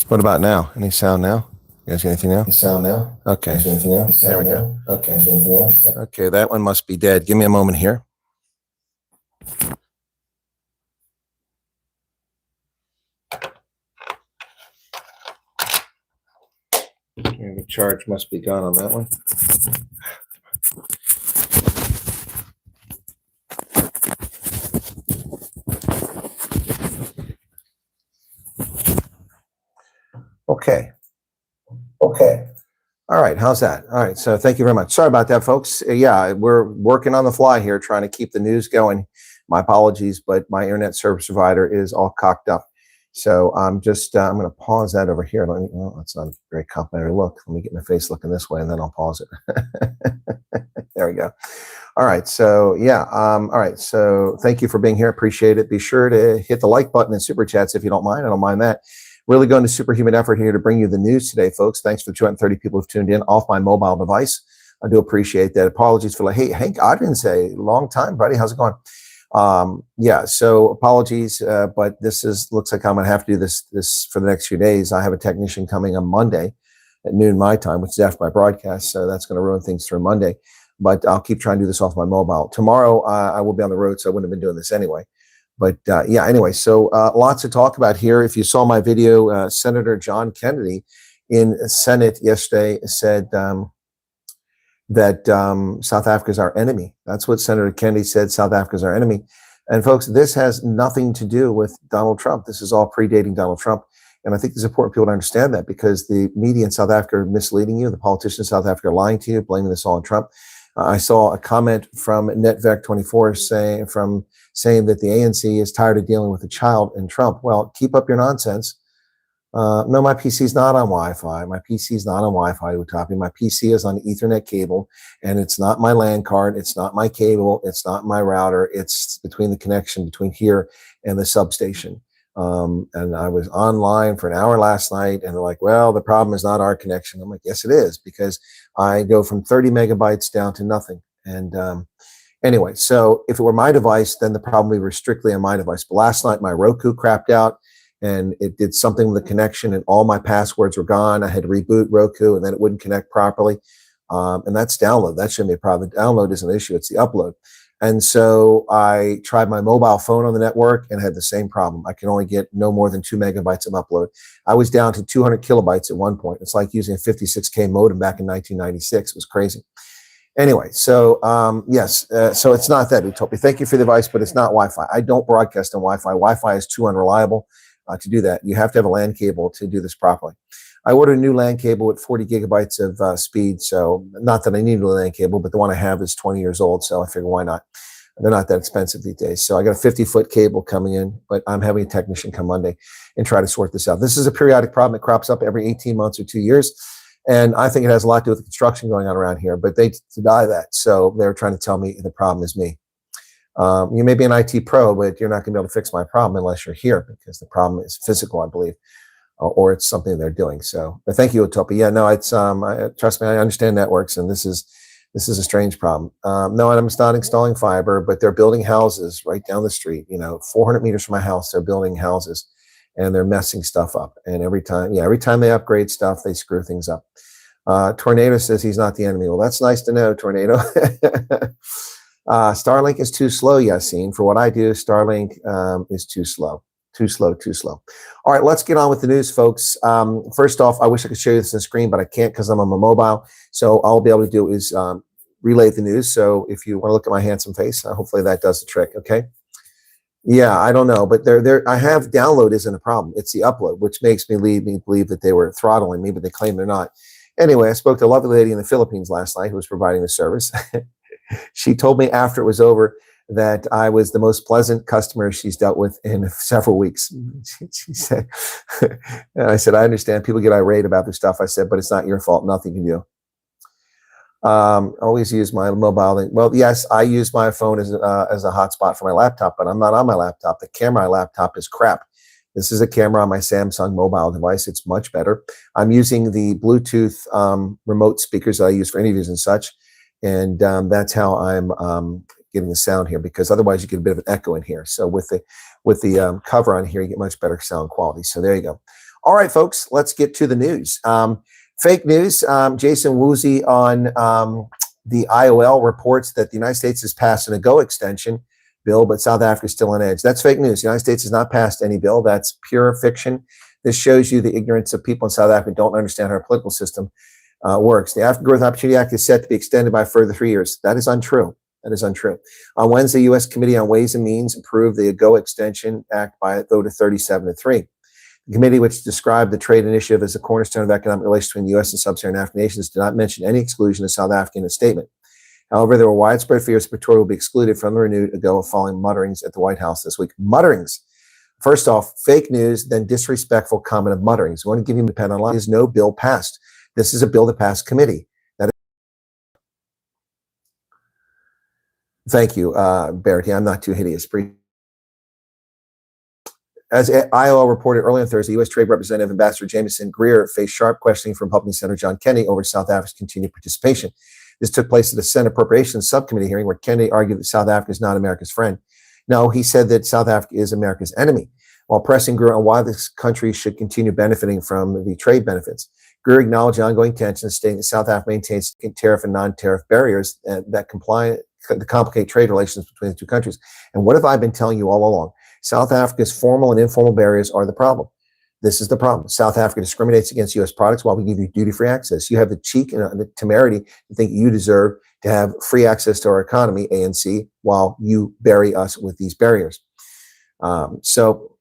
What about now? Any sound now? You guys got anything now? Any sound now? Okay. Anything else? There we go. Okay. Anything else? Okay, that one must be dead. Give me a moment here. The charge must be gone on that one. Okay. All right, how's that? All right, so thank you very much. Sorry about that, folks. Yeah, we're working on the fly here, trying to keep the news going. My apologies, but my internet service provider is all cocked up. So I'm just, I'm going to pause that over here. Well, that's not a very complimentary look. Let me get my face looking this way, and then I'll pause it. There we go. All right, so yeah, all right, so thank you for being here. Appreciate it. Be sure to hit the like button and super chats if you don't mind. I don't mind that. Really going to superhuman effort here to bring you the news today, folks. Thanks for 230 people who've tuned in off my mobile device. I do appreciate that. Apologies for hey, Hank Odrinse, long time, buddy. How's it going? Yeah, so apologies, but looks like I'm gonna have to do this for the next few days. I have a technician coming on Monday at noon my time, which is after my broadcast, so that's going to ruin things through Monday. But I'll keep trying to do this off my mobile. Tomorrow I will be on the road, so I wouldn't have been doing this anyway. But yeah, anyway, so lots to talk about here. If you saw my video, Senator John Kennedy in Senate yesterday said that South Africa is our enemy. That's what Senator Kennedy said, South Africa is our enemy. And folks, this has nothing to do with Donald Trump. This is all predating Donald Trump. And I think it's important for people to understand that, because the media in South Africa are misleading you. The politicians in South Africa are lying to you, blaming this all on Trump. I saw a comment from NetVec24 saying that the ANC is tired of dealing with a child and Trump. Well, keep up your nonsense. No, my PC is not on Wi-Fi. My PC is not on Wi-Fi, Utapi. My PC is on Ethernet cable, and it's not my LAN card. It's not my cable. It's not my router. It's between the connection between here and the substation. And I was online for an hour last night, and they're like, well, the problem is not our connection. I'm like, yes, it is, because I go from 30 megabytes down to nothing. And anyway, so if it were my device, then the problem would be strictly on my device. But last night, my Roku crapped out, and it did something with the connection, and all my passwords were gone. I had to reboot Roku, and then it wouldn't connect properly. And that's download. That shouldn't be a problem. The download isn't an issue. It's the upload. And so I tried my mobile phone on the network and had the same problem. I can only get no more than 2 megabytes of upload. I was down to 200 kilobytes at one point. It's like using a 56K modem back in 1996. It was crazy. Anyway, so yes, so it's not that, Utopia. Thank you for the advice, but it's not Wi-Fi. I don't broadcast on Wi-Fi. Wi-Fi is too unreliable to do that. You have to have a LAN cable to do this properly. I ordered a new LAN cable with 40 gigabytes of speed. So not that I need a LAN cable, but the one I have is 20 years old. So I figure, why not? They're not that expensive these days. So I got a 50-foot cable coming in, but I'm having a technician come Monday and try to sort this out. This is a periodic problem that crops up every 18 months or 2 years. And I think it has a lot to do with the construction going on around here, but they deny that. So they're trying to tell me the problem is me. You may be an IT pro, but you're not going to be able to fix my problem unless you're here, because the problem is physical, I believe. Or it's something they're doing. So, but thank you, Utopia. Yeah, no, it's trust me, I understand networks, and this is a strange problem. No, I'm not installing fiber, but they're building houses right down the street. 400 meters from my house, they're building houses, and they're messing stuff up. And every time they upgrade stuff, they screw things up. Tornado says he's not the enemy. Well, that's nice to know, Tornado. Starlink is too slow, Yassine. For what I do, Starlink is too slow. Too slow. All right, let's get on with the news, folks. First off, I wish I could show you this on the screen, but I can't because I'm on my mobile. So all I'll be able to do is relay the news. So if you want to look at my handsome face, hopefully that does the trick, okay? Yeah, I don't know, but I have download isn't a problem. It's the upload, which makes me believe that they were throttling me, but they claim they're not. Anyway, I spoke to a lovely lady in the Philippines last night who was providing the service. She told me after it was over that I was the most pleasant customer she's dealt with in several weeks. She said, and I said, I understand people get irate about this stuff. I said, but it's not your fault. Nothing you can do. Always use my mobile. Well, yes, I use my phone as a hotspot for my laptop, but I'm not on my laptop. The camera on my laptop is crap. This is a camera on my Samsung mobile device. It's much better. I'm using the Bluetooth remote speakers that I use for interviews and such. And that's how I'm getting the sound here, because otherwise you get a bit of an echo in here. So with the cover on here, you get much better sound quality. So there you go. All right, folks, let's get to the news. Fake news. Jason Woozy on the IOL reports that the United States has passed an AGOA extension bill, but South Africa is still on edge. That's fake news. The United States has not passed any bill. That's pure fiction. This shows you the ignorance of people in South Africa who don't understand how our political system works. The African Growth Opportunity Act is set to be extended by a further 3 years. That is untrue. That is untrue. On Wednesday, U.S. Committee on Ways and Means approved the AGOA Extension Act by a vote of 37-3. The committee, which described the trade initiative as a cornerstone of economic relations between the U.S. and sub-Saharan African nations, did not mention any exclusion of South Africa in its statement. However, there were widespread fears that Pretoria will be excluded from the renewed AGOA following mutterings at the White House this week. Mutterings. First off, fake news, then disrespectful comment of mutterings. I want to give you the pen online. There is no bill passed. This is a bill that passed committee. Thank you, Barrett. Yeah, I'm not too hideous. As IOL reported earlier on Thursday, U.S. Trade Representative Ambassador Jameson Greer faced sharp questioning from Republican Senator John Kennedy over South Africa's continued participation. This took place at the Senate Appropriations Subcommittee hearing where Kennedy argued that South Africa is not America's friend. No, he said that South Africa is America's enemy, while pressing Greer on why this country should continue benefiting from the trade benefits. Greer acknowledged the ongoing tensions, stating that South Africa maintains tariff and non-tariff barriers that complicate trade relations between the two countries. And what have I been telling you all along? South Africa's formal and informal barriers are the problem. This is the problem. South Africa discriminates against U.S. products while we give you duty-free access. You have the cheek and the temerity to think you deserve to have free access to our economy, ANC, while you bury us with these barriers. So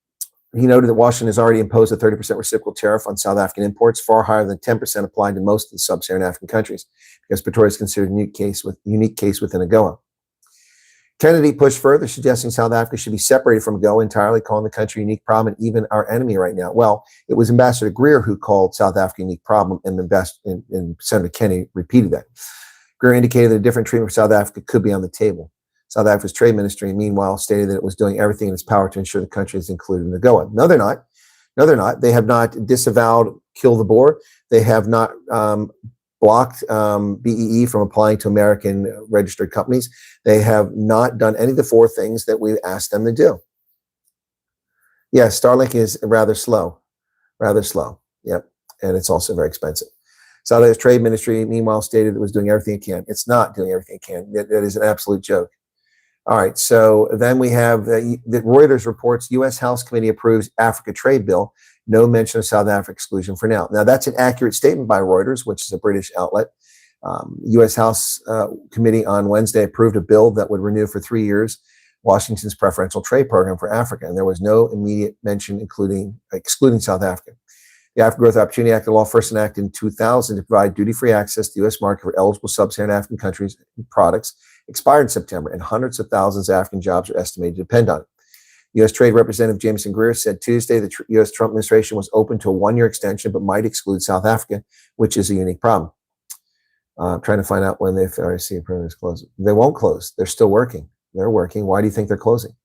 he noted that Washington has already imposed a 30% reciprocal tariff on South African imports, far higher than 10% applied to most of the sub-Saharan African countries, because Pretoria is considered a unique case within AGOA. Kennedy pushed further, suggesting South Africa should be separated from AGOA entirely, calling the country a unique problem and even our enemy right now. Well, it was Ambassador Greer who called South Africa a unique problem, and Senator Kennedy repeated that. Greer indicated that a different treatment for South Africa could be on the table. South Africa's trade ministry, meanwhile, stated that it was doing everything in its power to ensure the country is included in AGOA. No, they're not. No, they're not. They have not disavowed kill the boar. They have not blocked BEE from applying to American registered companies. They have not done any of the four things that we asked them to do. Yes, Starlink is rather slow. Yep, and it's also very expensive. South Africa's trade ministry, meanwhile, stated it was doing everything it can. It's not doing everything it can. That is an absolute joke. All right, so then we have the Reuters reports U.S. House Committee approves Africa trade bill. No mention of South Africa exclusion for now. Now, that's an accurate statement by Reuters, which is a British outlet. U.S. House Committee on Wednesday approved a bill that would renew for 3 years Washington's preferential trade program for Africa, and there was no immediate mention excluding South Africa. The African Growth Opportunity Act, the law first enacted in 2000 to provide duty-free access to the U.S. market for eligible sub-Saharan African countries and products, expired in September, and hundreds of thousands of African jobs are estimated to depend on it. U.S. Trade Representative Jameson Greer said Tuesday the U.S. Trump administration was open to a one-year extension, but might exclude South Africa, which is a unique problem. I'm trying to find out when the FRC program is closing. They won't close. They're still working. They're working. Why do you think they're closing?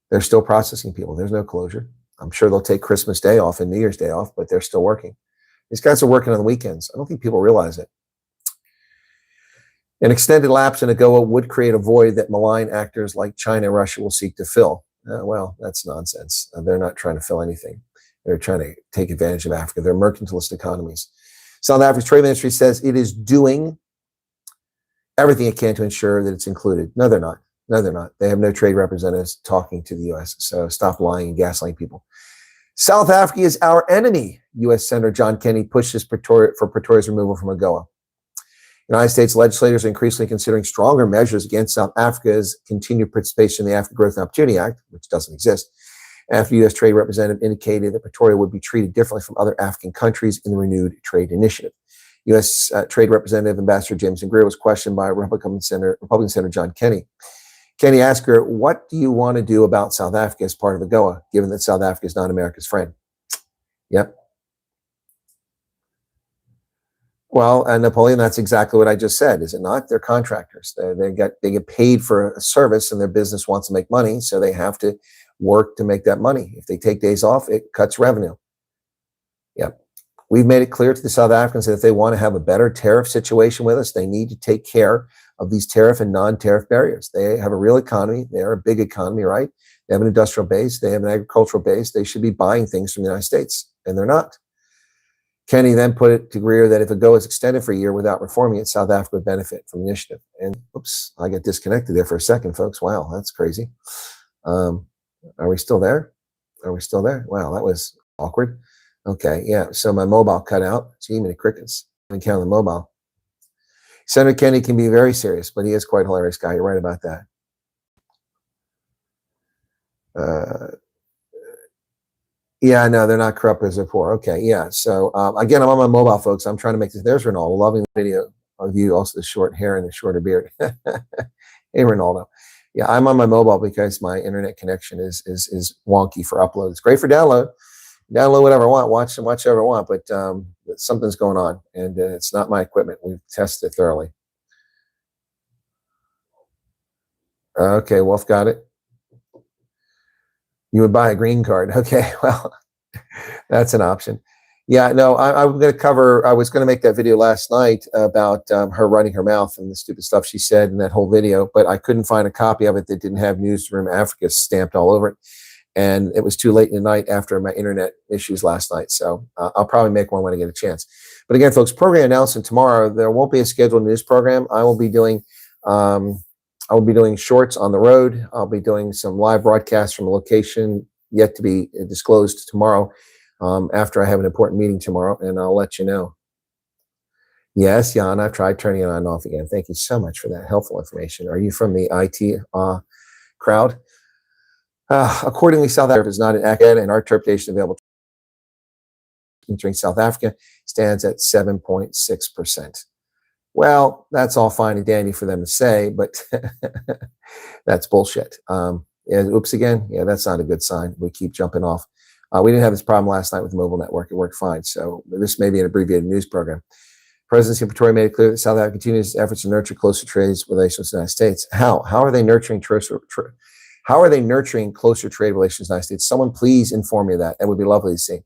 They're still processing people. There's no closure. I'm sure they'll take Christmas Day off and New Year's Day off, but they're still working. These guys are working on the weekends. I don't think people realize it. An extended lapse in AGOA would create a void that malign actors like China and Russia will seek to fill. Well, that's nonsense. They're not trying to fill anything. They're trying to take advantage of Africa. They're mercantilist economies. South Africa's trade ministry says it is doing everything it can to ensure that it's included. No, they're not. No, they're not. They have no trade representatives talking to the U.S., so stop lying and gaslighting people. South Africa is our enemy, U.S. Senator John Kennedy pushes for Pretoria's removal from AGOA. United States legislators are increasingly considering stronger measures against South Africa's continued participation in the African Growth and Opportunity Act, which doesn't exist, after U.S. Trade Representative indicated that Pretoria would be treated differently from other African countries in the renewed trade initiative. U.S. Trade Representative Ambassador Jameson Greer was questioned by Republican Senator John Kennedy. Kennedy asked her, what do you want to do about South Africa as part of AGOA, given that South Africa is not America's friend? Yep. Well, Napoleon, that's exactly what I just said, is it not? They're contractors. They get paid for a service, and their business wants to make money, so they have to work to make that money. If they take days off, it cuts revenue. Yep. We've made it clear to the South Africans that if they want to have a better tariff situation with us, they need to take care of these tariff and non-tariff barriers. They have a real economy. They're a big economy, right? They have an industrial base. They have an agricultural base. They should be buying things from the United States. and they're not. Kenny then put it to Greer that if AGOA is extended for a year without reforming it, South Africa would benefit from the initiative. And oops, I got disconnected there for a second, folks. Wow, that's crazy. Are we still there? Are we still there? Wow, that was awkward. Okay, yeah, so my mobile cut out. Gee, many crickets. I can count on the mobile. Senator Kenny can be very serious, but he is quite a hilarious guy. You're right about that. Yeah, no, they're not corrupt as they're poor. Okay, yeah. So again, I'm on my mobile, folks. I'm trying to make this. There's Ronaldo. Loving the video of you. Also, the short hair and the shorter beard. Hey, Ronaldo. Yeah, I'm on my mobile because my internet connection is wonky for upload. It's great for download. Download whatever I want, watch whatever I want, but something's going on, and it's not my equipment. We've tested it thoroughly. Okay, Wolf got it. You would buy a green card. Okay, well, that's an option. Yeah, no, I'm going to cover, I was going to make that video last night about her running her mouth and the stupid stuff she said in that whole video, but I couldn't find a copy of it that didn't have Newsroom Africa stamped all over it. And it was too late in the night after my internet issues last night. So I'll probably make one when I get a chance. But again, folks, program announcement tomorrow. There won't be a scheduled news program. I will be doing shorts on the road. I'll be doing some live broadcasts from a location yet to be disclosed tomorrow after I have an important meeting tomorrow, and I'll let you know. Yes, Jan, I've tried turning it on and off again. Thank you so much for that helpful information. Are you from the IT crowd? Accordingly, South Africa is not an ACAD, and our interpretation available entering South Africa stands at 7.6%. Well, that's all fine and dandy for them to say, but that's bullshit. Oops again. Yeah, that's not a good sign. We keep jumping off. We didn't have this problem last night with the mobile network. It worked fine. So this may be an abbreviated news program. Presidency of Pretoria made it clear that South Africa continues its efforts to nurture closer trade relations with the United States. How are they nurturing How are they nurturing closer trade relations with the United States? Someone please inform me of that. That would be lovely to see.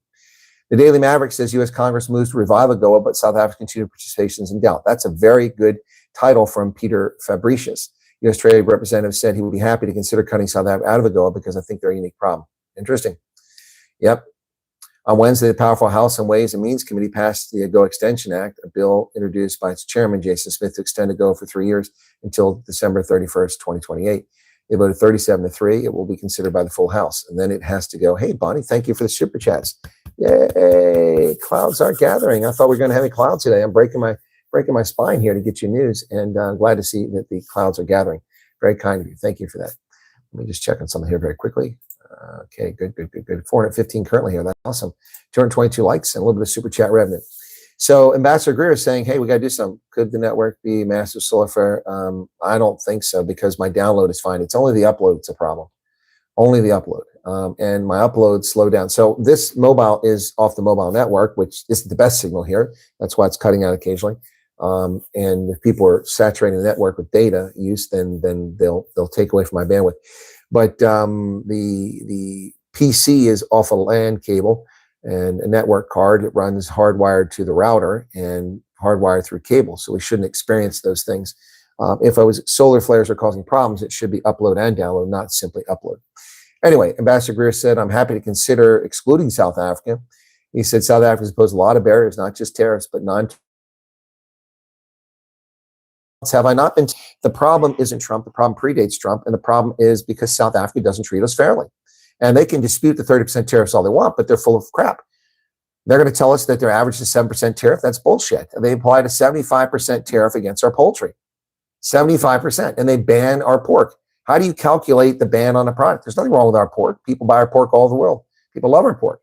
The Daily Maverick says U.S. Congress moves to revive AGOA, but South Africa's continued participation is in doubt. That's a very good title from Peter Fabricius. U.S. Trade Representative said he would be happy to consider cutting South Africa out of AGOA because I think they're a unique problem. Interesting. Yep. On Wednesday, the powerful House and Ways and Means Committee passed the AGOA Extension Act, a bill introduced by its chairman, Jason Smith, to extend AGOA for 3 years until December 31st, 2028. They voted 37-3. It will be considered by the full House. And then it has to go, hey, Bonnie, thank you for the super chats. Yay, clouds are gathering. I thought we were going to have any clouds today. I'm breaking my spine here to get you news, and I'm glad to see that the clouds are gathering. Very kind of you. Thank you for that. Let me just check on something here very quickly. Okay, good. 415 currently here. That's awesome. 222 likes and a little bit of super chat revenue. So Ambassador Greer is saying, hey, we got to do something. Could the network be massive solar flare? I don't think so because my download is fine. It's only the upload that's a problem. Only the upload. And my upload slowed down. So this mobile is off the mobile network, which isn't the best signal here. That's why it's cutting out occasionally. And if people are saturating the network with data use, then they'll take away from my bandwidth. But the PC is off a LAN cable and a network card. It runs hardwired to the router and hardwired through cable. So we shouldn't experience those things. If solar flares are causing problems, it should be upload and download, not simply upload. Anyway, Ambassador Greer said, I'm happy to consider excluding South Africa. He said South Africa has posed a lot of barriers, not just tariffs, but have I not been? The problem isn't Trump. The problem predates Trump. And the problem is because South Africa doesn't treat us fairly. And they can dispute the 30% tariffs all they want, but they're full of crap. They're going to tell us that their average is 7% tariff. That's bullshit. They applied a 75% tariff against our poultry. 75%. And they ban our pork. How do you calculate the ban on a product? There's nothing wrong with our pork. People buy our pork all over the world. People love our pork.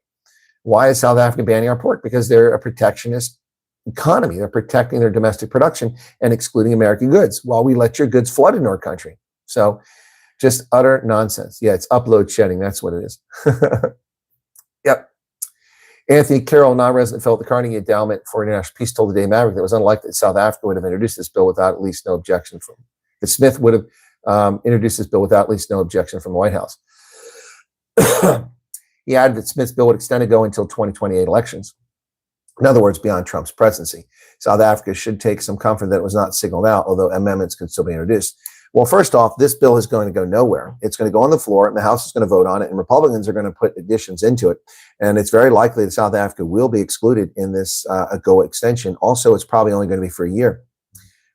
Why is South Africa banning our pork? Because they're a protectionist economy. They're protecting their domestic production and excluding American goods while we let your goods flood into our country. So just utter nonsense. Yeah, it's upload shedding. That's what it is. Yep. Anthony Carroll, non-resident fellow at the Carnegie Endowment for International Peace, told the Daily Maverick that it was unlikely that South Africa would have introduced this bill without at least no objection from that Smith would have introduced this bill without at least no objection from the White House. He added that Smith's bill would extend AGOA until 2028 elections. In other words, beyond Trump's presidency. South Africa should take some comfort that it was not signaled out, although amendments could still be introduced. Well, first off, this bill is going to go nowhere. It's going to go on the floor, and the House is going to vote on it, and Republicans are going to put additions into it. And it's very likely that South Africa will be excluded in this AGOA extension. Also, it's probably only going to be for a year.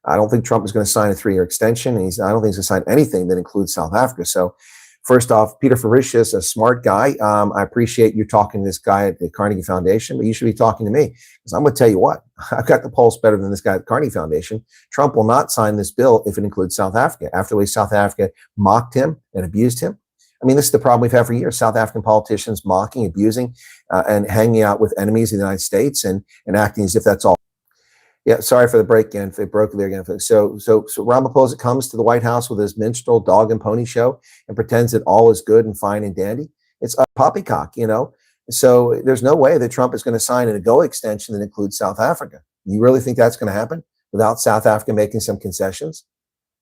I don't think Trump is going to sign a 3-year extension. And I don't think he's going to sign anything that includes South Africa. So first off, Peter Fabricius, a smart guy. I appreciate you talking to this guy at the Carnegie Foundation, but you should be talking to me, because I'm going to tell you what, I've got the pulse better than this guy at the Carnegie Foundation. Trump will not sign this bill if it includes South Africa. After the way South Africa mocked him and abused him. I mean, this is the problem we've had for years. South African politicians mocking, abusing, and hanging out with enemies of the United States and acting as if that's all. Yeah, sorry for the break again. It broke there again. So Ramaphosa comes to the White House with his minstrel dog and pony show and pretends that all is good and fine and dandy. It's a poppycock, you know. So there's no way that Trump is going to sign an AGOA extension that includes South Africa. You really think that's going to happen without South Africa making some concessions?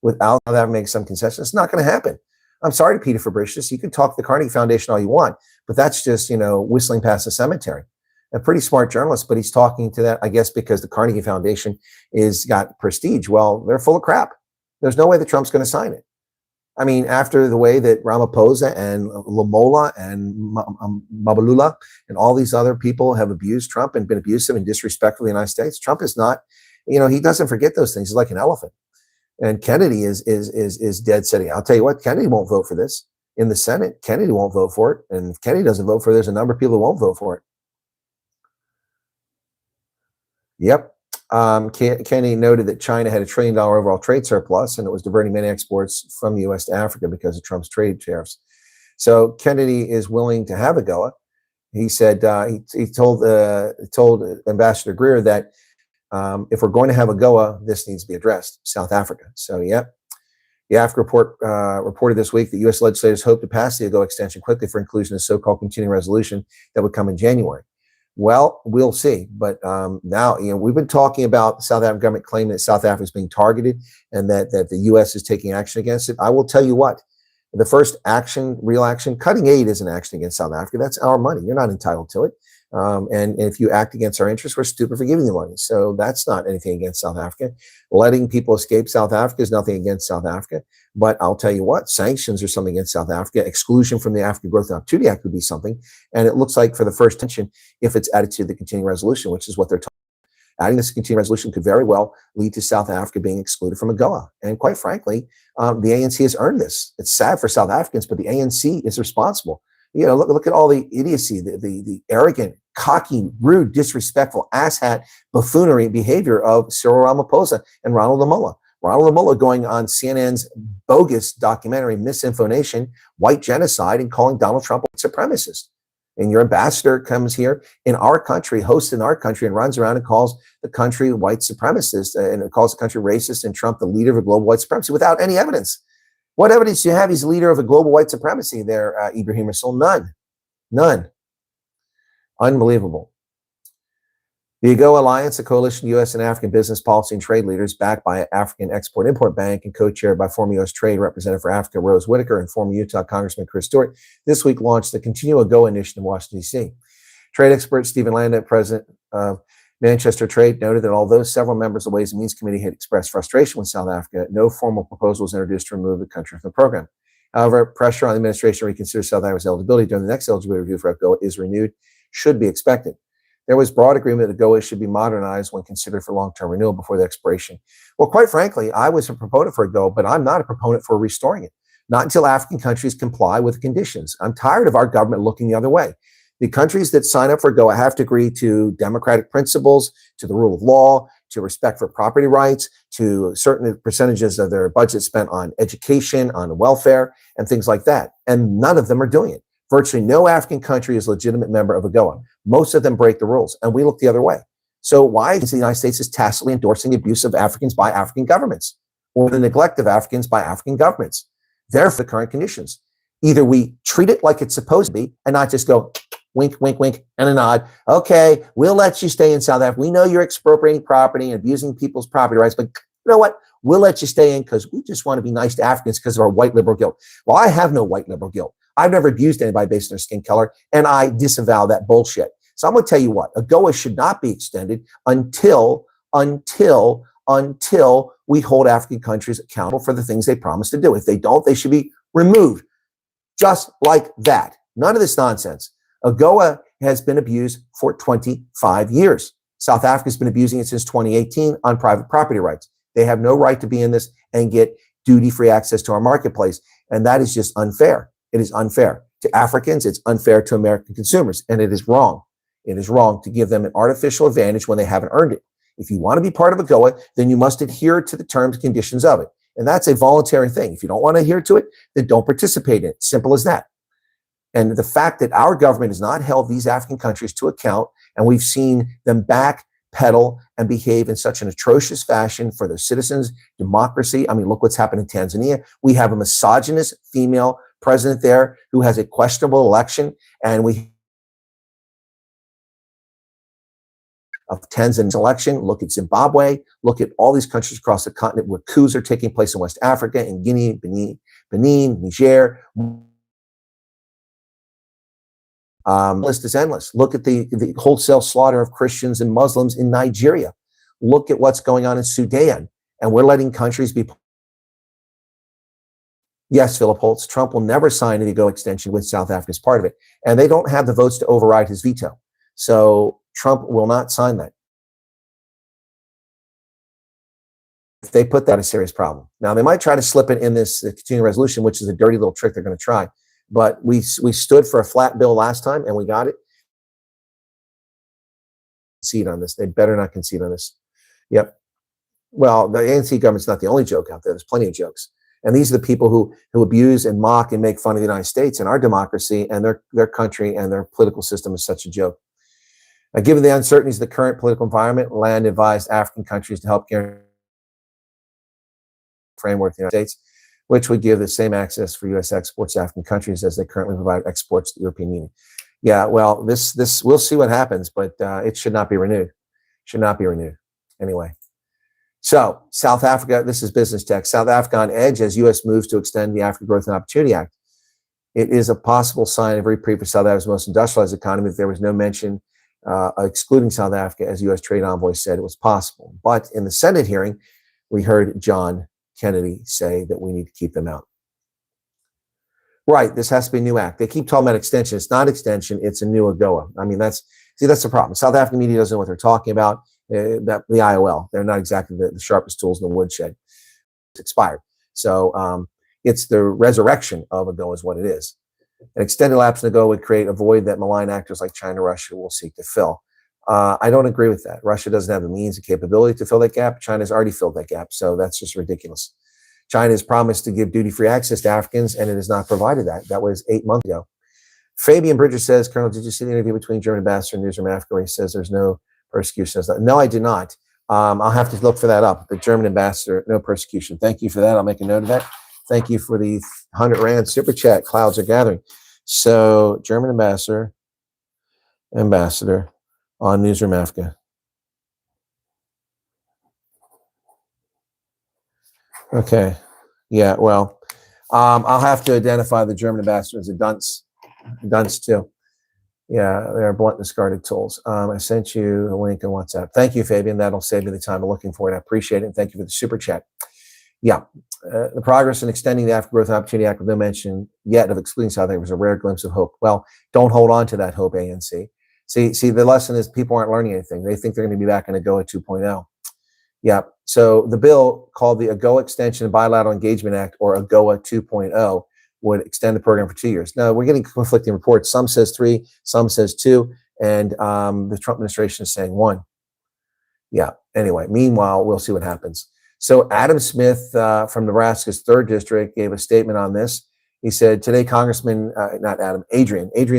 Without South Africa making some concessions, it's not going to happen. I'm sorry to Peter Fabricius. You can talk to the Carnegie Foundation all you want, but that's just, you know, whistling past the cemetery. A pretty smart journalist, but he's talking to that, I guess, because the Carnegie Foundation is got prestige. Well, they're full of crap. There's no way that Trump's going to sign it. I mean, after the way that Ramaphosa and Lamola and Mabalula and all these other people have abused Trump and been abusive and disrespectful to the United States, Trump is not, you know, he doesn't forget those things. He's like an elephant. And Kennedy is dead setting. I'll tell you what, Kennedy won't vote for this in the Senate. Kennedy won't vote for it. And if Kennedy doesn't vote for it, there's a number of people who won't vote for it. Yep. Kennedy noted that China had $1 trillion overall trade surplus, and it was diverting many exports from the U.S. to Africa because of Trump's trade tariffs. So Kennedy is willing to have AGOA. He said he told Ambassador Greer that if we're going to have AGOA, this needs to be addressed. South Africa. So yep. The Africa report reported this week that U.S. legislators hope to pass the AGOA extension quickly for inclusion in a so-called continuing resolution that would come in January. Well, we'll see. But now, you know, we've been talking about the South African government claiming that South Africa is being targeted and that the U.S. is taking action against it. I will tell you what, the first action, real action, cutting aid is an action against South Africa. That's our money. You're not entitled to it. And if you act against our interests, we're stupid for giving you money. So that's not anything against South Africa. Letting people escape South Africa is nothing against South Africa. But I'll tell you what, sanctions are something against South Africa. Exclusion from the African Growth and Opportunity Act would be something. And it looks like for the first tension, if it's added to the continuing resolution, which is what they're talking about, adding this continuing resolution could very well lead to South Africa being excluded from AGOA. And quite frankly, the ANC has earned this. It's sad for South Africans, but the ANC is responsible. You know, look at all the idiocy, the arrogant, cocky, rude, disrespectful, asshat, buffoonery behavior of Cyril Ramaphosa and Ronald Lamola. Ronald Lamola going on CNN's bogus documentary, Misinformation, White Genocide, and calling Donald Trump a supremacist. And your ambassador comes here in our country, hosts in our country, and runs around and calls the country white supremacist and calls the country racist and Trump the leader of a global white supremacy without any evidence. What evidence do you have he's the leader of a global white supremacy there, Ibrahim Rasul? None. None. Unbelievable. The AGOA Alliance, a coalition of U.S. and African business policy and trade leaders backed by African Export-Import Bank and co-chaired by former U.S. Trade Representative for Africa Rose Whitaker and former Utah Congressman Chris Stewart, this week launched the Continue AGOA initiative in Washington, D.C. Trade expert Stephen Landa, president of Manchester Trade, noted that although several members of the Ways and Means Committee had expressed frustration with South Africa, no formal proposal was introduced to remove the country from the program. However, pressure on the administration to reconsider South Africa's eligibility during the next eligibility review for AGOA is renewed, should be expected. There was broad agreement that AGOA should be modernized when considered for long-term renewal before the expiration. Well, quite frankly, I was a proponent for AGOA, but I'm not a proponent for restoring it. Not until African countries comply with the conditions. I'm tired of our government looking the other way. The countries that sign up for AGOA have to agree to democratic principles, to the rule of law, to respect for property rights, to certain percentages of their budget spent on education, on welfare, and things like that. And none of them are doing it. Virtually no African country is a legitimate member of AGOA. Most of them break the rules, and we look the other way. So why is the United States tacitly endorsing the abuse of Africans by African governments or the neglect of Africans by African governments? Therefore, the current conditions. Either we treat it like it's supposed to be and not just go wink, wink, wink, and a nod. Okay, we'll let you stay in South Africa. We know you're expropriating property and abusing people's property rights, but you know what? We'll let you stay in because we just want to be nice to Africans because of our white liberal guilt. Well, I have no white liberal guilt. I've never abused anybody based on their skin color, and I disavow that bullshit. So I'm going to tell you what, AGOA should not be extended until until we hold African countries accountable for the things they promised to do. If they don't, they should be removed. Just like that. None of this nonsense. AGOA has been abused for 25 years. South Africa's been abusing it since 2018 on private property rights. They have no right to be in this and get duty-free access to our marketplace. And that is just unfair. It is unfair to Africans. It's unfair to American consumers. And it is wrong. It is wrong to give them an artificial advantage when they haven't earned it. If you want to be part of AGOA, then you must adhere to the terms and conditions of it. And that's a voluntary thing. If you don't want to adhere to it, then don't participate in it. Simple as that. And the fact that our government has not held these African countries to account, and we've seen them backpedal and behave in such an atrocious fashion for their citizens, democracy. I mean, look what's happened in Tanzania. We have a misogynist female president there who has a questionable election, and we of Tanzania's election. Look at Zimbabwe. Look at all these countries across the continent where coups are taking place in West Africa, in Guinea, Benin, Niger. List is endless. Look at the wholesale slaughter of Christians and Muslims in Nigeria. Look at what's going on in Sudan. And we're letting countries be. Yes, Philip Holtz, Trump will never sign an AGOA extension with South Africa as part of it. And they don't have the votes to override his veto. So Trump will not sign that. If they put that, a serious problem. Now, they might try to slip it in this continuing resolution, which is a dirty little trick they're going to try. But we stood for a flat bill last time, and we got it. Concede on this. They better not concede on this. Yep. Well, the ANC government's not the only joke out there. There's plenty of jokes. And these are the people who abuse and mock and make fun of the United States and our democracy and their country and their political system is such a joke. Given the uncertainties of the current political environment, Land advised African countries to help guarantee framework of the United States, which would give the same access for U.S. exports to African countries as they currently provide exports to the European Union. Yeah, well, this we'll see what happens, but it should not be renewed. Should not be renewed. Anyway. So, South Africa, this is business tech. South Africa on edge as U.S. moves to extend the African Growth and Opportunity Act. It is a possible sign of reprieve for South Africa's most industrialized economy if there was no mention excluding South Africa, as U.S. trade envoy said it was possible. But in the Senate hearing, we heard John Kennedy say that we need to keep them out. Right, this has to be a new act. They keep talking about extension. It's not extension, it's a new AGOA. I mean, that's the problem. South African media doesn't know what they're talking about. The IOL, they're not exactly the sharpest tools in the woodshed. It's expired. So it's the resurrection of AGOA is what it is. An extended lapse in AGOA would create a void that malign actors like China, Russia will seek to fill. I don't agree with that. Russia doesn't have the means and capability to fill that gap. China's already filled that gap. So that's just ridiculous. China has promised to give duty-free access to Africans, and it has not provided that. That was 8 months ago. Fabian Bridger says, Colonel, did you see the interview between German ambassador and Newsroom Africa where he says there's no persecution? No, I did not. I'll have to look for that up. The German ambassador, no persecution. Thank you for that. I'll make a note of that. Thank you for the 100 Rand super chat. Clouds are gathering. So, German ambassador on Newsroom Africa. Okay. Yeah, well, I'll have to identify the German ambassador as a dunce too. Yeah, they're blunt discarded tools. I sent you a link on WhatsApp. Thank you, Fabian. That'll save me the time of looking for it. I appreciate it. And thank you for the super chat. Yeah, the progress in extending the African Growth and Opportunity Act with no mention yet of excluding South Africa was a rare glimpse of hope. Well, don't hold on to that hope, ANC. See, the lesson is people aren't learning anything. They think they're going to be back in AGOA 2.0. Yeah, so the bill called the AGOA Extension and Bilateral Engagement Act, or AGOA 2.0, would extend the program for 2 years. Now, we're getting conflicting reports. Some says 3, some says 2, and the Trump administration is saying 1. Yeah, anyway, meanwhile, we'll see what happens. So Adam Smith from Nebraska's 3rd District gave a statement on this. He said, today, Adrian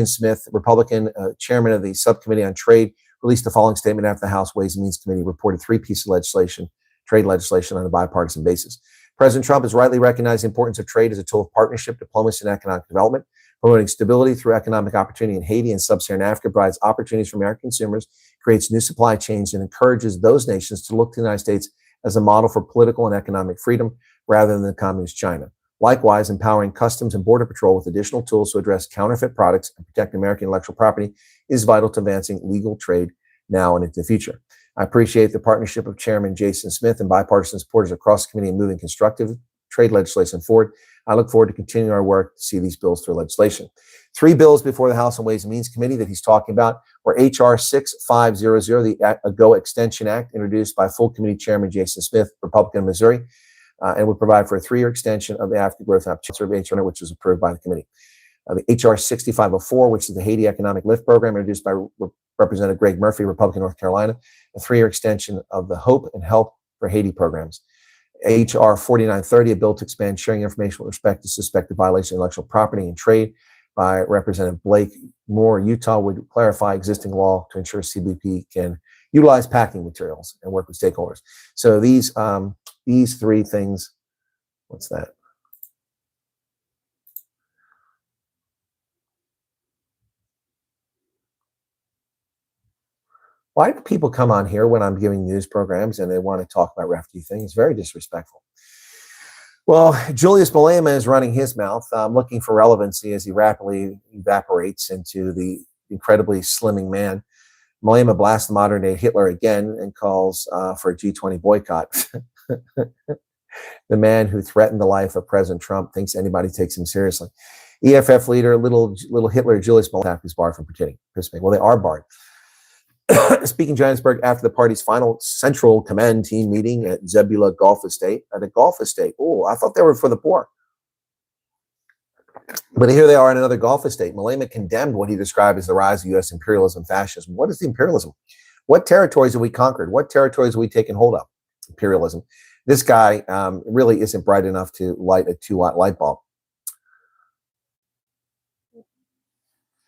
Smith, Republican, chairman of the Subcommittee on Trade, released the following statement after the House Ways and Means Committee reported 3 pieces of legislation, trade legislation on a bipartisan basis. President Trump has rightly recognized the importance of trade as a tool of partnership, diplomacy, and economic development. Promoting stability through economic opportunity in Haiti and sub-Saharan Africa provides opportunities for American consumers, creates new supply chains, and encourages those nations to look to the United States as a model for political and economic freedom rather than the communist China. Likewise, empowering Customs and Border Patrol with additional tools to address counterfeit products and protect American intellectual property is vital to advancing legal trade now and into the future. I appreciate the partnership of Chairman Jason Smith and bipartisan supporters across the committee in moving constructive trade legislation forward. I look forward to continuing our work to see these bills through legislation. 3 bills before the House and Ways and Means Committee that he's talking about were H.R. 6500, the AGO Extension Act, introduced by full committee Chairman Jason Smith, Republican of Missouri, and would provide for a 3-year extension of the African Growth Opportunity, which was approved by the committee. The H.R. 6504, which is the Haiti Economic Lift Program, introduced by Representative Greg Murphy, Republican, North Carolina, a 3-year extension of the Hope and Help for Haiti programs. H.R. 4930, a bill to expand sharing information with respect to suspected violation of intellectual property and trade by Representative Blake Moore, Utah, would clarify existing law to ensure CBP can utilize packing materials and work with stakeholders. So these 3 things, what's that? Why do people come on here when I'm giving news programs and they want to talk about refugee things? It's very disrespectful. Well, Julius Malema is running his mouth, looking for relevancy as he rapidly evaporates into the incredibly slimming man. Malema blasts the modern-day Hitler again and calls for a G20 boycott. The man who threatened the life of President Trump thinks anybody takes him seriously. EFF leader, little Hitler, Julius Malema, is barred from participating. Well, they are barred. Speaking in Johannesburg after the party's final Central Command team meeting at Zebula Golf Estate. At a golf estate. Oh, I thought they were for the poor. But here they are in another golf estate. Malema condemned what he described as the rise of U.S. imperialism and fascism. What is the imperialism? What territories have we conquered? What territories have we taken hold of? Imperialism. This guy really isn't bright enough to light a 2-watt light bulb.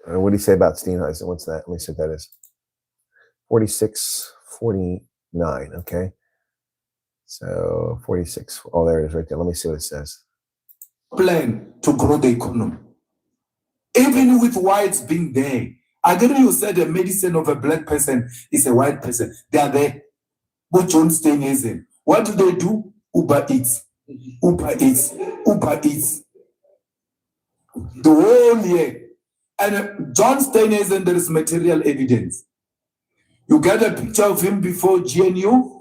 What do you say about Steenhuisen? What's that? Let me see what that is. 4649, okay. So 46, oh, there it is right there. Let me see what it says. Plan to grow the economy. Even with whites being there, I agree you said the medicine of a black person is a white person. They are there. But John Steenhuisen, what do they do? Uber Eats. Uber Eats. Uber Eats. The whole year. And John Steenhuisen, there is material evidence. You get a picture of him before GNU,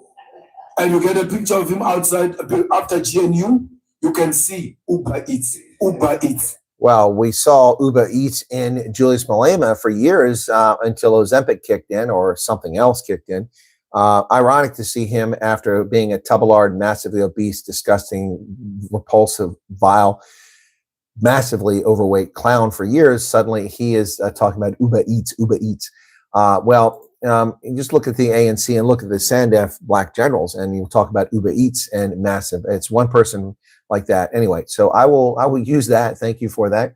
and you get a picture of him outside after GNU. You can see Uber Eats. Uber Eats. Well, we saw Uber Eats in Julius Malema for years until Ozempic kicked in or something else kicked in. Ironic to see him after being a tubblard, massively obese, disgusting, repulsive, vile, massively overweight clown for years. Suddenly he is talking about Uber Eats, Uber Eats. Just look at the ANC and look at the SANDF black generals, and you talk about Uber Eats and massive. It's one person like that. Anyway, so I will use that. Thank you for that.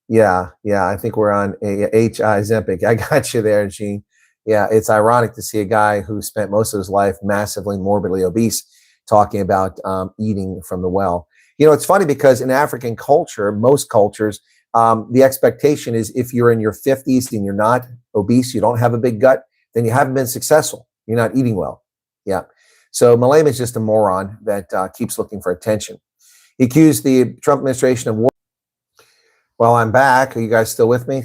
Yeah. I think we're on H.I. Zempic. I got you there, Gene. Yeah, it's ironic to see a guy who spent most of his life massively morbidly obese talking about eating from the well. You know, it's funny because in African culture, most cultures, the expectation is if you're in your 50s and you're not obese, you don't have a big gut, then you haven't been successful. You're not eating well. Yeah. So Malema is just a moron that keeps looking for attention. He accused the Trump administration of war. Well, I'm back. Are you guys still with me?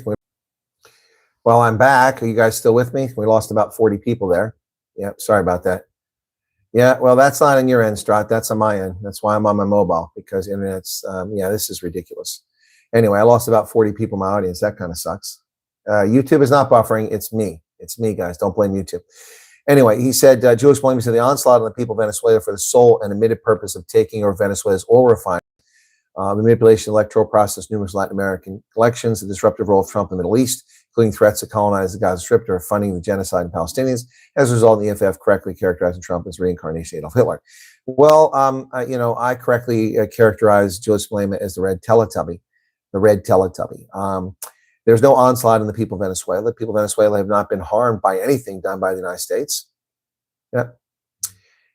Well, I'm back. Are you guys still with me? We lost about 40 people there. Yeah, sorry about that. Yeah, well, that's not on your end, Strat. That's on my end. That's why I'm on my mobile, because internet's, this is ridiculous. Anyway, I lost about 40 people in my audience. That kind of sucks. YouTube is not buffering. It's me. It's me, guys. Don't blame YouTube. Anyway, he said, Julius Malema said the onslaught on the people of Venezuela for the sole and admitted purpose of taking over Venezuela's oil refinery, the manipulation of the electoral process, numerous Latin American elections, the disruptive role of Trump in the Middle East, including threats to colonize the Gaza Strip or funding the genocide in Palestinians. As a result, the EFF correctly characterizing Trump as reincarnation of Adolf Hitler. Well, I correctly characterize Julius Malema as the red Teletubby. The red Teletubby. There's no onslaught on the people of Venezuela. The people of Venezuela have not been harmed by anything done by the United States. Yeah.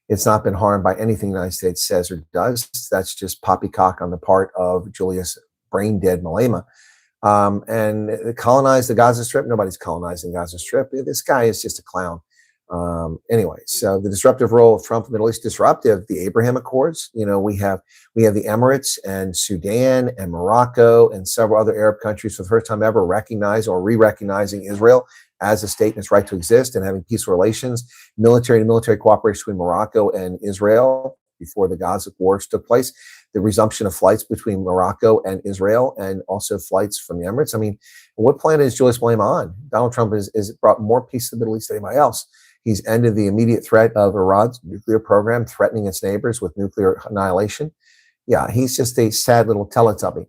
It's not been harmed by anything the United States says or does. That's just poppycock on the part of Julius brain-dead Malema. And colonize the Gaza Strip. Nobody's colonizing the Gaza Strip. This guy is just a clown. Anyway, so the disruptive role of Trump in the Middle East, disruptive, the Abraham Accords, we have the Emirates and Sudan and Morocco and several other Arab countries for the first time ever recognize or re-recognizing Israel as a state and its right to exist and having peaceful relations, military to military cooperation between Morocco and Israel before the Gaza wars took place, the resumption of flights between Morocco and Israel, and also flights from the Emirates. I mean, what planet is Julius Malema on? Donald Trump has brought more peace to the Middle East than anybody else. He's ended the immediate threat of Iran's nuclear program, threatening its neighbors with nuclear annihilation. Yeah, he's just a sad little Teletubby.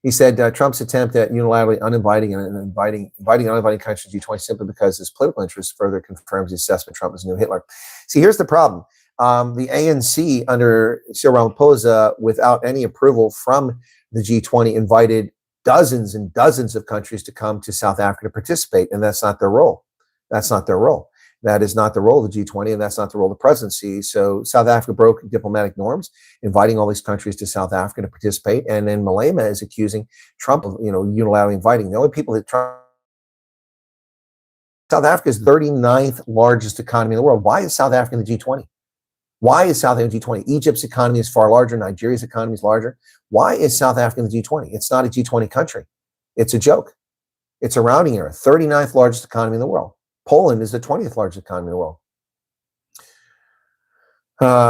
He said Trump's attempt at unilaterally uninviting and inviting uninviting countries to G20 simply because his political interest further confirms the assessment Trump is a new Hitler. See, here's the problem. The ANC under Cyril Ramaphosa, without any approval from the G20, invited dozens and dozens of countries to come to South Africa to participate, and that's not their role. That's not their role. That is not the role of the G20, and that's not the role of the presidency. So South Africa broke diplomatic norms, inviting all these countries to South Africa to participate, and then Malema is accusing Trump of, unilaterally inviting. The only people that Trump... South Africa is the 39th largest economy in the world. Why is South Africa in the G20? Why is South Africa in the G20? Egypt's economy is far larger. Nigeria's economy is larger. Why is South Africa in the G20? It's not a G20 country. It's a joke. It's a rounding error. 39th largest economy in the world. Poland is the 20th largest economy in the world.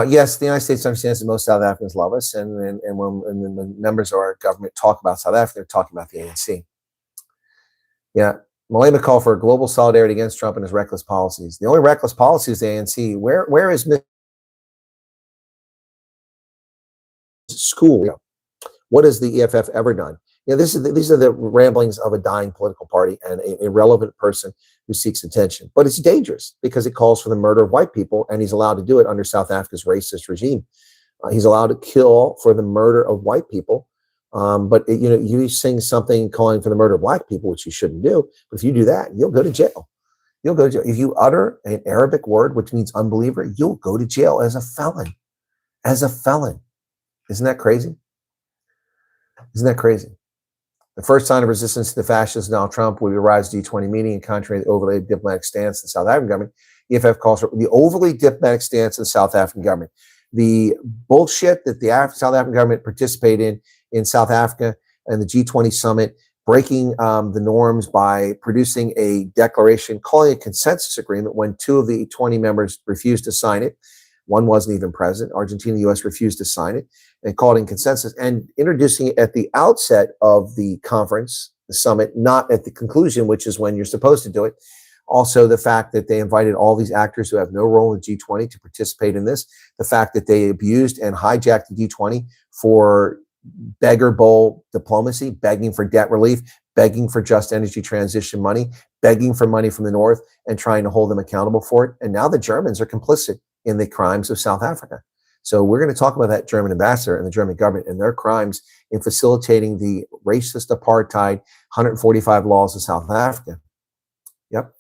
Yes, the United States understands that most South Africans love us, and when the members of our government talk about South Africa, they're talking about the ANC. Yeah, Malema called for global solidarity against Trump and his reckless policies. The only reckless policy is the ANC. Where is Ms. School? What has the EFF ever done? These are the ramblings of a dying political party and an irrelevant person who seeks attention. But it's dangerous because it calls for the murder of white people, and he's allowed to do it under South Africa's racist regime. He's allowed to kill for the murder of white people. But you sing something calling for the murder of black people, which you shouldn't do. But if you do that, you'll go to jail. You'll go to jail. If you utter an Arabic word, which means unbeliever, you'll go to jail as a felon. As a felon. Isn't that crazy? Isn't that crazy? The first sign of resistance to the fascists, Donald Trump, will be Rise G20 meeting, and contrary to the overly diplomatic stance of the South African government, EFF calls for the overly diplomatic stance of the South African government. The bullshit that the South African government participated in South Africa and the G20 summit, breaking the norms by producing a declaration, calling a consensus agreement when 2 of the 20 members refused to sign it. One wasn't even present. Argentina and the U.S. refused to sign it and called in consensus, and introducing it at the outset of the conference, the summit, not at the conclusion, which is when you're supposed to do it. Also, the fact that they invited all these actors who have no role in G20 to participate in this, the fact that they abused and hijacked the G20 for beggar bowl diplomacy, begging for debt relief, begging for just energy transition money, begging for money from the North, and trying to hold them accountable for it. And now the Germans are complicit in the crimes of South Africa. So we're going to talk about that German ambassador and the German government and their crimes in facilitating the racist apartheid 145 laws of South Africa. Yep.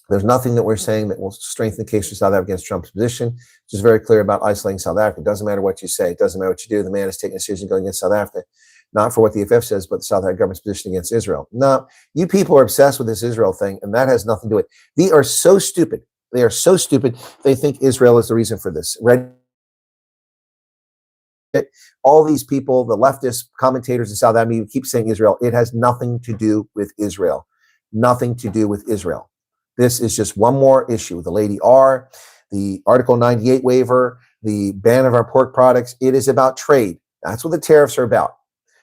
There's nothing that we're saying that will strengthen the case for South Africa against Trump's position, which is very clear about isolating South Africa. It doesn't matter what you say. It doesn't matter what you do. The man is taking a decision going against South Africa, not for what the EFF says, but the South African government's position against Israel. No, you people are obsessed with this Israel thing, and that has nothing to do with it. They are so stupid. They are so stupid. They think Israel is the reason for this. All these people, the leftist commentators in South Africa, keep saying Israel. It has nothing to do with Israel. Nothing to do with Israel. This is just one more issue. The Lady R, the Article 98 waiver, the ban of our pork products. It is about trade. That's what the tariffs are about.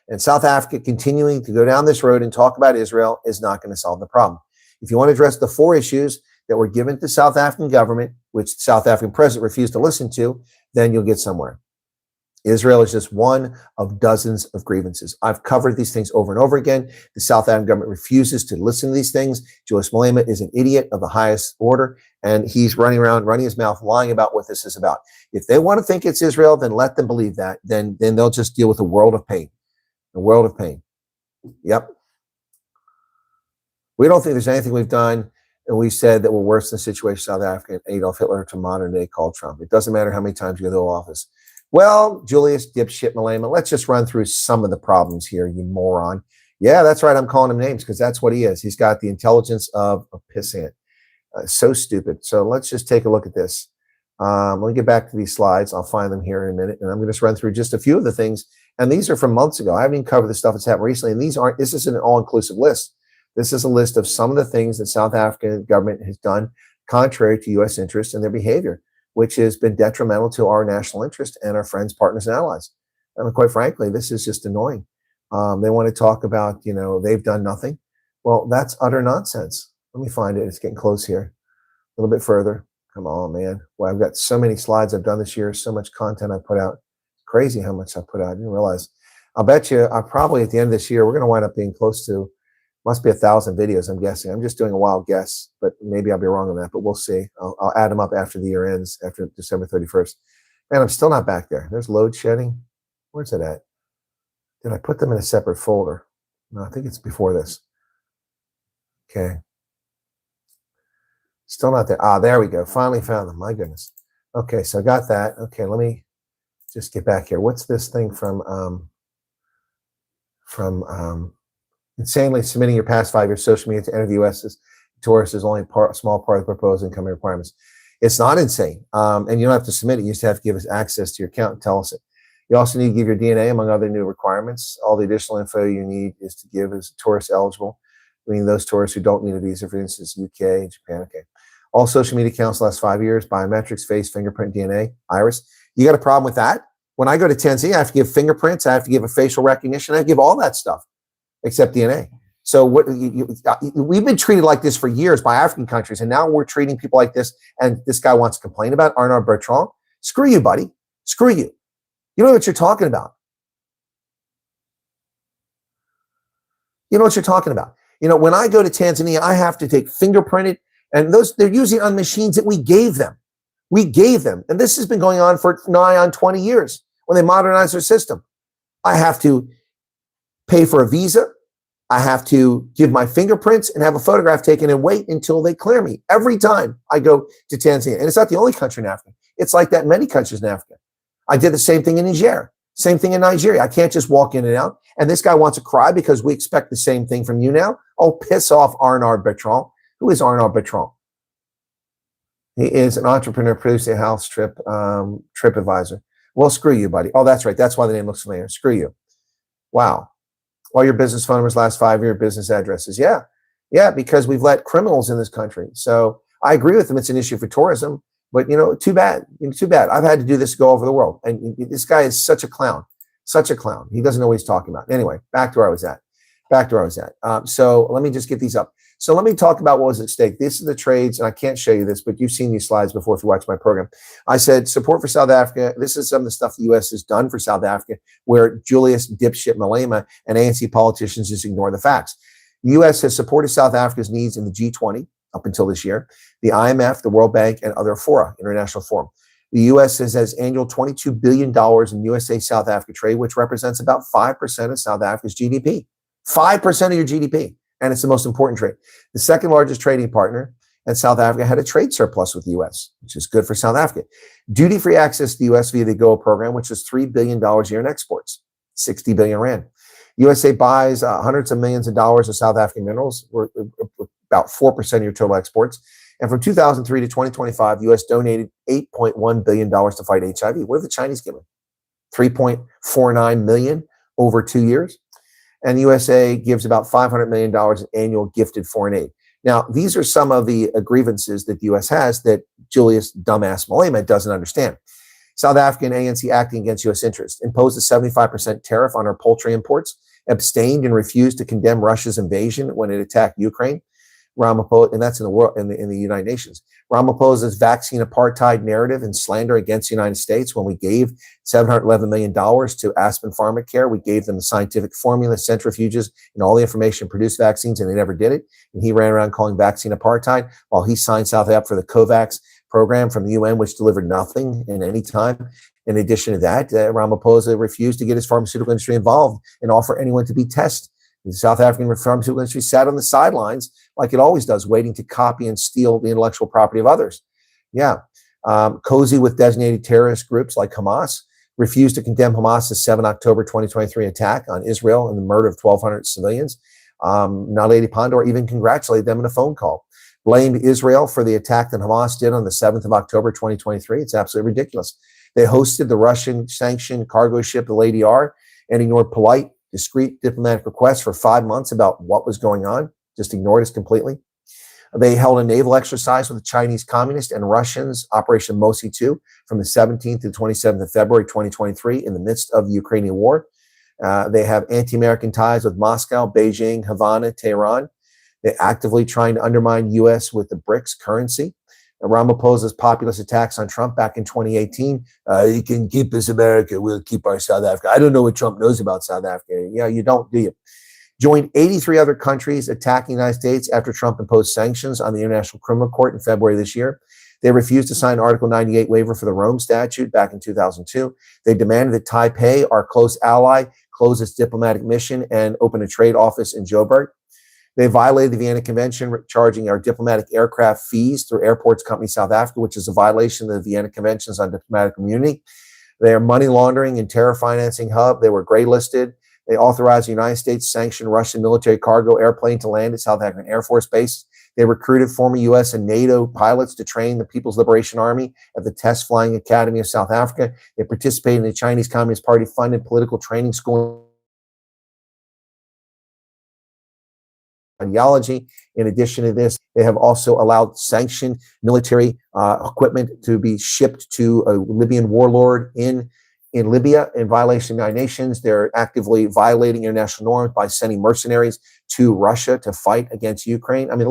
And South Africa continuing to go down this road and talk about Israel is not going to solve the problem. If you want to address the 4 issues that were given to the South African government, which the South African president refused to listen to, then you'll get somewhere. Israel is just one of dozens of grievances. I've covered these things over and over again. The South African government refuses to listen to these things. Julius Malema is an idiot of the highest order, and he's running around, running his mouth, lying about what this is about. If they want to think it's Israel, then let them believe that. Then they'll just deal with a world of pain. A world of pain. Yep. We don't think there's anything we've done, and we said that we're worse than the situation in South Africa and Adolf Hitler to modern day called Trump. It doesn't matter how many times you go to the office. Well, Julius dipshit Malema, let's just run through some of the problems here, you moron. Yeah, that's right. I'm calling him names because that's what he is. He's got the intelligence of a pissant. So stupid. So let's just take a look at this. Let me get back to these slides. I'll find them here in a minute, and I'm going to just run through just a few of the things. And these are from months ago. I haven't even covered the stuff that's happened recently. And this isn't an all-inclusive list. This is a list of some of the things that South African government has done contrary to U.S. interests and their behavior, which has been detrimental to our national interest and our friends, partners, and allies. I mean, quite frankly, this is just annoying. They want to talk about, they've done nothing. Well, that's utter nonsense. Let me find it. It's getting close here. A little bit further. Come on, man. Well, I've got so many slides I've done this year, so much content I put out. Crazy how much I put out. I didn't realize. I'll bet you probably at the end of this year, we're going to wind up being close to, must be 1,000 videos, I'm guessing. I'm just doing a wild guess, but maybe I'll be wrong on that, but we'll see. I'll add them up after the year ends, after December 31st. Man, I'm still not back there. There's load shedding. Where's it at? Did I put them in a separate folder? No, I think it's before this. Okay. Still not there. Ah, there we go. Finally found them. My goodness. Okay, so I got that. Okay, let me just get back here. What's this thing from insanely submitting your past 5 years social media to enter the U.S. tourist is only a small part of the proposed income requirements. It's not insane. And you don't have to submit it. You just have to give us access to your account and tell us it. You also need to give your DNA, among other new requirements. All the additional info you need is to give as tourist eligible, meaning those tourists who don't need a visa, for instance, UK, Japan. Okay. All social media accounts last 5 years, biometrics, face, fingerprint, DNA, iris. You got a problem with that? When I go to Tanzania, I have to give fingerprints. I have to give a facial recognition. I have to give all that stuff except DNA. So we've been treated like this for years by African countries, and now we're treating people like this, and this guy wants to complain about Arnaud Bertrand. Screw you, buddy. Screw you. You know what you're talking about. You know what you're talking about. When I go to Tanzania, I have to take fingerprinted, and they're using on machines that we gave them. We gave them. And this has been going on for nigh on 20 years when they modernized their system. I have to pay for a visa. I have to give my fingerprints and have a photograph taken and wait until they clear me every time I go to Tanzania. And it's not the only country in Africa. It's like that in many countries in Africa. I did the same thing in Niger, same thing in Nigeria. I can't just walk in and out. And this guy wants to cry because we expect the same thing from you now. Oh, piss off, Arnaud Bertrand. Who is Arnaud Bertrand? He is an entrepreneur, producing a house trip advisor. Well, screw you, buddy. Oh, that's right. That's why the name looks familiar. Screw you. Wow. All your business phone numbers, last 5 year business addresses. Yeah, because we've let criminals in this country. So I agree with them. It's an issue for tourism, but too bad. Too bad. I've had to do this to go over the world. And this guy is such a clown. Such a clown. He doesn't know what he's talking about. Anyway, back to where I was at. So let me just get these up. So let me talk about what was at stake. This is the trades, and I can't show you this, but you've seen these slides before if you watch my program. I said support for South Africa. This is some of the stuff the U.S. has done for South Africa, where Julius dipshit Malema and ANC politicians just ignore the facts. The U.S. has supported South Africa's needs in the G20 up until this year, the IMF, the World Bank, and other fora, international forum. The U.S. has annual $22 billion in USA-South Africa trade, which represents about 5% of South Africa's GDP. 5% of your GDP. And it's the most important trade. The second largest trading partner, and South Africa had a trade surplus with the U.S., which is good for South Africa. Duty-free access to the U.S. via the GOA program, which is $3 billion a year in exports, 60 billion rand. USA buys hundreds of millions of dollars of South African minerals, about 4% of your total exports. And from 2003 to 2025, the U.S. donated $8.1 billion to fight HIV. What are the Chinese giving? $3.49 million over 2 years. And the USA gives about $500 million in annual gifted foreign aid. Now, these are some of the grievances that the U.S. has that Julius dumbass Malema doesn't understand. South African ANC acting against U.S. interests imposed a 75% tariff on our poultry imports, abstained and refused to condemn Russia's invasion when it attacked Ukraine. Ramaphosa, and that's in the world, in the United Nations. Ramaphosa's vaccine apartheid narrative and slander against the United States. When we gave $711 million to Aspen Pharmacare, we gave them the scientific formula, centrifuges, and all the information to produce vaccines, and they never did it. And he ran around calling vaccine apartheid while he signed South Africa for the COVAX program from the UN, which delivered nothing in any time. In addition to that, Ramaphosa refused to get his pharmaceutical industry involved and offer anyone to be tested. The South African pharmaceutical industry sat on the sidelines like it always does, waiting to copy and steal the intellectual property of others. Yeah. Cozy with designated terrorist groups like Hamas, refused to condemn Hamas's 7 October 2023 attack on Israel and the murder of 1,200 civilians. Naledi Pandor even congratulated them in a phone call. Blamed Israel for the attack that Hamas did on the 7th of October 2023. It's absolutely ridiculous. They hosted the Russian-sanctioned cargo ship, the Lady R, and ignored polite, discreet diplomatic requests for 5 months about what was going on. just ignored us completely. They held a naval exercise with the Chinese Communists and Russians, Operation Mosi 2, from the 17th to 27th of February 2023 in the midst of the Ukrainian war. They have anti-American ties with Moscow, Beijing, Havana, Tehran. They're actively trying to undermine U.S. with the BRICS currency. Ramaphosa's populist attacks on Trump back in 2018. You can keep us America, we'll keep our South Africa. I don't know what Trump knows about South Africa. Yeah, you don't, do you? Joined 83 other countries attacking the United States after Trump imposed sanctions on the International Criminal Court in February this year. They refused to sign Article 98 waiver for the Rome Statute back in 2002. They demanded that Taipei, our close ally, close its diplomatic mission and open a trade office in Joburg. They violated the Vienna Convention, charging our diplomatic aircraft fees through Airports Company South Africa, which is a violation of the Vienna Conventions on Diplomatic Immunity. They are money laundering and terror financing hub. They were gray listed. They authorized the United States sanctioned Russian military cargo airplane to land at South African Air Force Base. They recruited former U.S. and NATO pilots to train the People's Liberation Army at the Test Flying Academy of South Africa. They participated in the Chinese Communist Party funded political training school ideology. In addition to this, they have also allowed sanctioned military equipment to be shipped to a Libyan warlord in Libya in violation of the United Nations. They're actively violating international norms by sending mercenaries to Russia to fight against Ukraine. I mean,